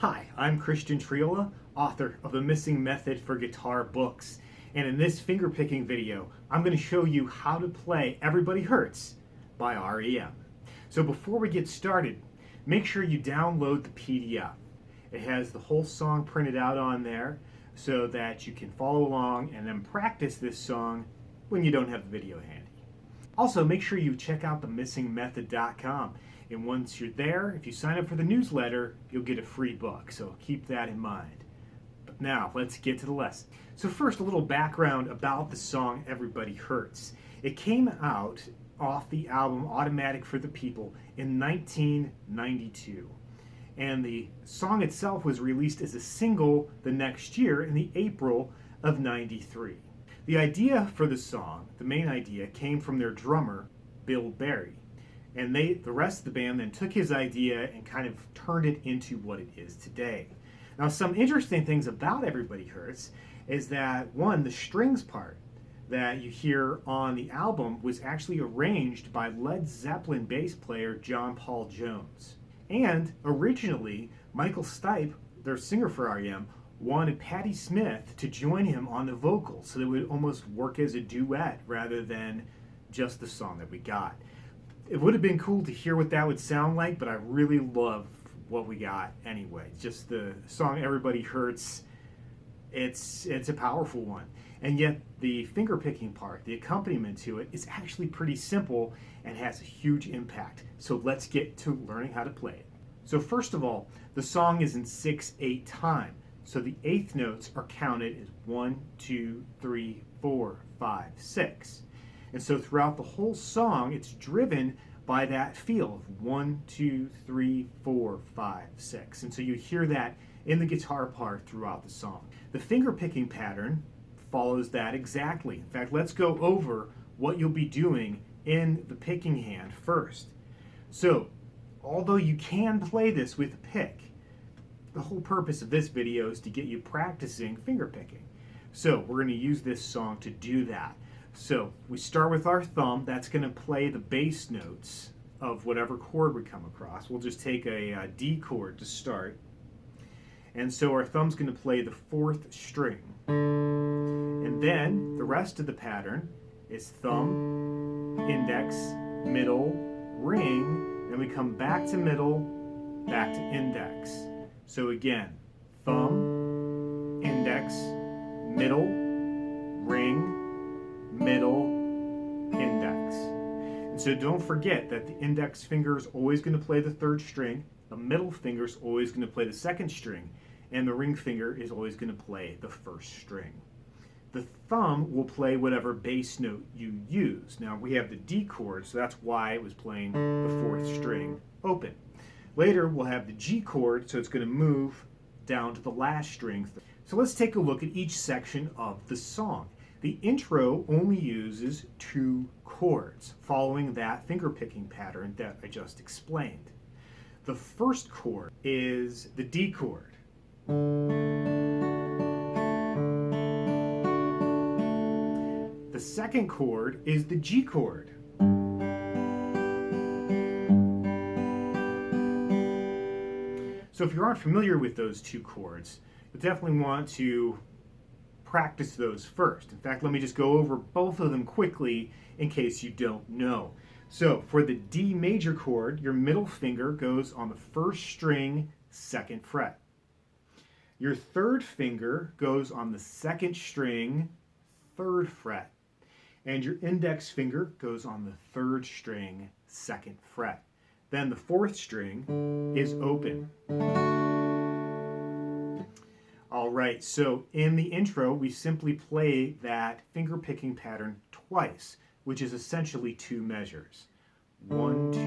Hi, I'm Christian Triola, author of The Missing Method for Guitar books. And in this fingerpicking video, I'm going to show you how to play Everybody Hurts by REM. So before we get started, make sure you download the PDF. It has the whole song printed out on there so that you can follow along and then practice this song when you don't have the video handy. Also, make sure you check out themissingmethod.com. And once you're there, if you sign up for the newsletter, you'll get a free book. So keep that in mind. But now, let's get to the lesson. So first, a little background about the song Everybody Hurts. It came out off the album Automatic for the People in 1992. And the song itself was released as a single the next year in the April of 93. The idea for the song, the main idea, came from their drummer, Bill Berry. And the rest of the band then took his idea and kind of turned it into what it is today. Now, some interesting things about Everybody Hurts is that, one, the strings part that you hear on the album was actually arranged by Led Zeppelin bass player John Paul Jones. And originally, Michael Stipe, their singer for REM, wanted Patti Smith to join him on the vocals so that it would almost work as a duet rather than just the song that we got. It would have been cool to hear what that would sound like, but I really love what we got anyway. Just the song Everybody Hurts, it's a powerful one. And yet the fingerpicking part, the accompaniment to it, is actually pretty simple and has a huge impact. So let's get to learning how to play it. So first of all, the song is in 6/8 time. So the eighth notes are counted as 1, 2, 3, 4, 5, 6. And so throughout the whole song, it's driven by that feel of 1, 2, 3, 4, 5, 6. And so you hear that in the guitar part throughout the song. The fingerpicking pattern follows that exactly. In fact, let's go over what you'll be doing in the picking hand first. So, although you can play this with a pick, the whole purpose of this video is to get you practicing fingerpicking. So we're going to use this song to do that. So we start with our thumb. That's going to play the bass notes of whatever chord we come across. We'll just take a D chord to start. And so our thumb's going to play the 4th string. And then the rest of the pattern is thumb, index, middle, ring. Then we come back to middle, back to index. So again, thumb, index, middle, ring, middle, index. And so don't forget that the index finger is always going to play the 3rd string, the middle finger is always going to play the 2nd string, and the ring finger is always going to play the 1st string. The thumb will play whatever bass note you use. Now we have the D chord, so that's why it was playing the 4th string open. Later we'll have the G chord, so it's going to move down to the last string. So let's take a look at each section of the song. The intro only uses 2 chords, following that fingerpicking pattern that I just explained. The first chord is the D chord. The second chord is the G chord. So if you aren't familiar with those 2 chords, you'll definitely want to practice those first. In fact, let me just go over both of them quickly in case you don't know. So for the D major chord, your middle finger goes on the 1st string, 2nd fret. Your 3rd finger goes on the 2nd string, 3rd fret. And your index finger goes on the 3rd string, 2nd fret. Then the 4th string is open. All right, so in the intro, we simply play that fingerpicking pattern twice, which is essentially 2 measures. 1, 2,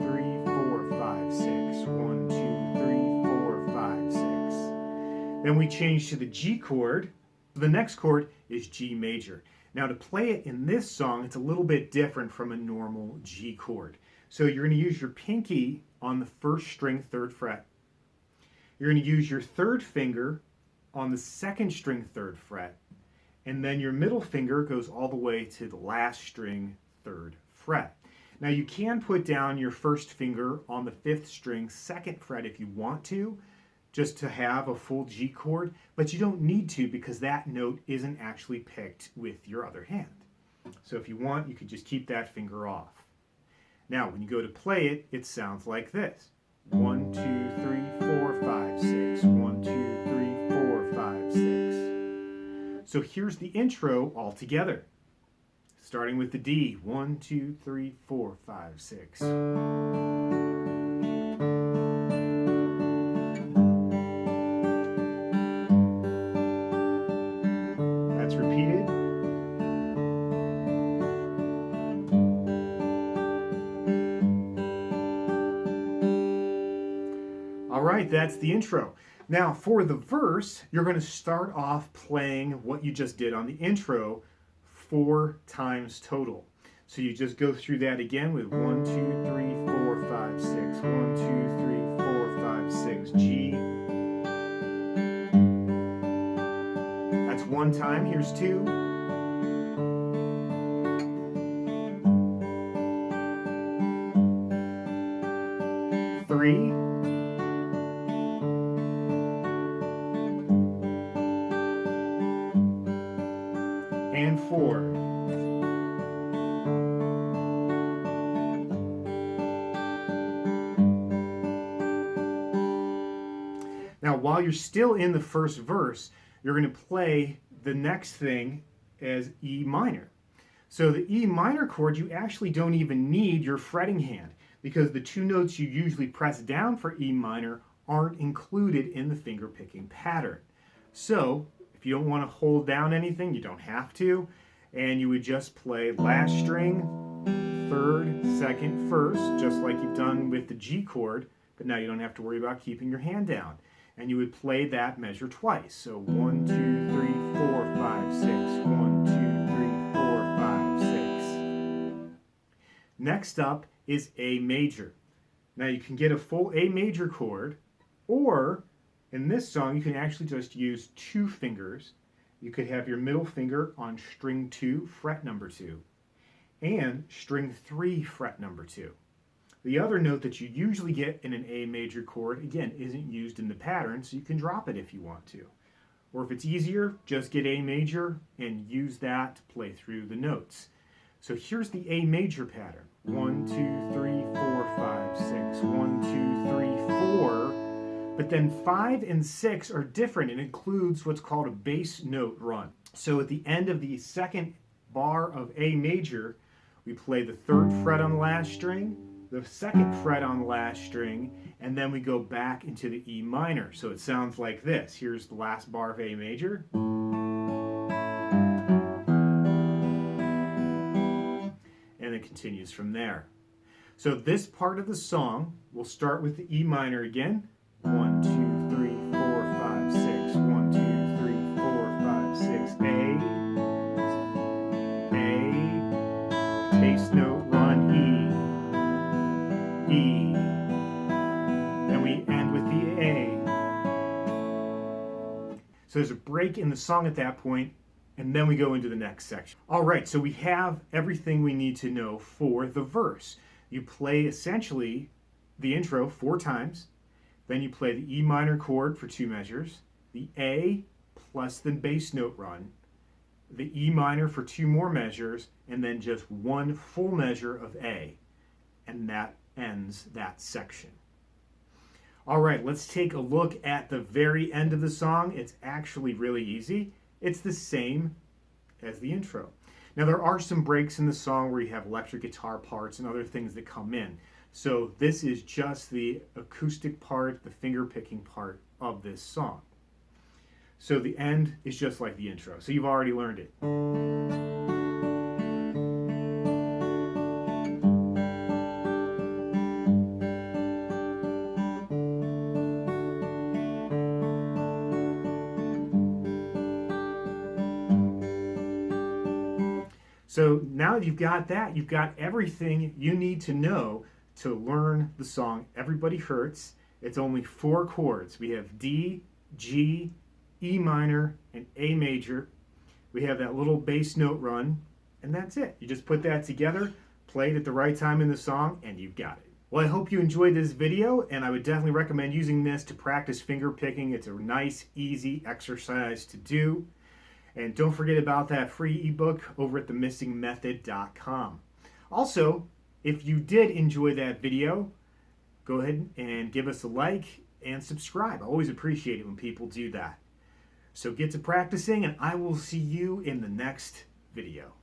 3, 4, 5, 6. 1, 2, 3, 4, 5, 6. Then we change to the G chord. The next chord is G major. Now to play it in this song, it's a little bit different from a normal G chord. So you're going to use your pinky on the 1st string, 3rd fret. You're going to use your 3rd finger on the 2nd string, 3rd fret. And then your middle finger goes all the way to the last string, 3rd fret. Now you can put down your 1st finger on the 5th string, 2nd fret if you want to, just to have a full G chord, but you don't need to because that note isn't actually picked with your other hand. So if you want, you could just keep that finger off. Now, when you go to play it, it sounds like this. 1, 2, 3, 4, 5, 6. 1, 2, 3, 4, 5, 6. So here's the intro all together. Starting with the D. 1, 2, 3, 4, 5, 6. That's repeated. All right, that's the intro. Now, for the verse, you're going to start off playing what you just did on the intro 4 times total. So you just go through that again with 1, 2, 3, 4, 5, 6. 1, 2, 3, 4, 5, 6. G. That's 1 time. Here's 2. 3. And 4. Now, while you're still in the first verse, you're going to play the next thing as E minor. So the E minor chord, you actually don't even need your fretting hand because the 2 notes you usually press down for E minor aren't included in the finger picking pattern. So if you don't want to hold down anything, you don't have to, and you would just play last string, 3rd, 2nd, 1st, just like you've done with the G chord, but now you don't have to worry about keeping your hand down. And you would play that measure twice. So 1, 2, 3, 4, 5, 6. 1, 2, 3, 4, 5, 6. Next up is A major. Now you can get a full A major chord, or in this song you can actually just use 2 fingers. You could have your middle finger on string 2, fret number 2, and string 3, fret number 2. The other note that you usually get in an A major chord, again, isn't used in the pattern, so you can drop it if you want to. Or if it's easier, just get A major and use that to play through the notes. So here's the A major pattern. 1, 2, 3, 4, 5, 6. 1, 2, 3, 4. But then 5 and 6 are different. It includes what's called a bass note run. So at the end of the second bar of A major, we play the 3rd fret on the last string, the 2nd fret on the last string, and then we go back into the E minor. So it sounds like this. Here's the last bar of A major. And it continues from there. So this part of the song will start with the E minor again. 1, 2, 3, 4, 5, 6. 1, 2, 3, 4, 5, 6. A, bass note run, E. Then we end with the A. So there's a break in the song at that point, and then we go into the next section. All right, so we have everything we need to know for the verse. You play essentially the intro 4 times, then you play the E minor chord for 2 measures, the A plus the bass note run, the E minor for 2 more measures, and then just 1 full measure of A. And that ends that section. All right, let's take a look at the very end of the song. It's actually really easy. It's the same as the intro. Now there are some breaks in the song where you have electric guitar parts and other things that come in. So this is just the acoustic part, the finger picking part of this song. So the end is just like the intro. So you've already learned it. So now that you've got that, you've got everything you need to know to learn the song Everybody Hurts. It's only 4 chords. We have D, G, E minor, and A major. We have that little bass note run, and that's it. You just put that together, play it at the right time in the song, and you've got it. Well, I hope you enjoyed this video, and I would definitely recommend using this to practice finger picking. It's a nice, easy exercise to do. And don't forget about that free ebook over at themissingmethod.com. Also, if you did enjoy that video, go ahead and give us a like and subscribe. I always appreciate it when people do that. So get to practicing, and I will see you in the next video.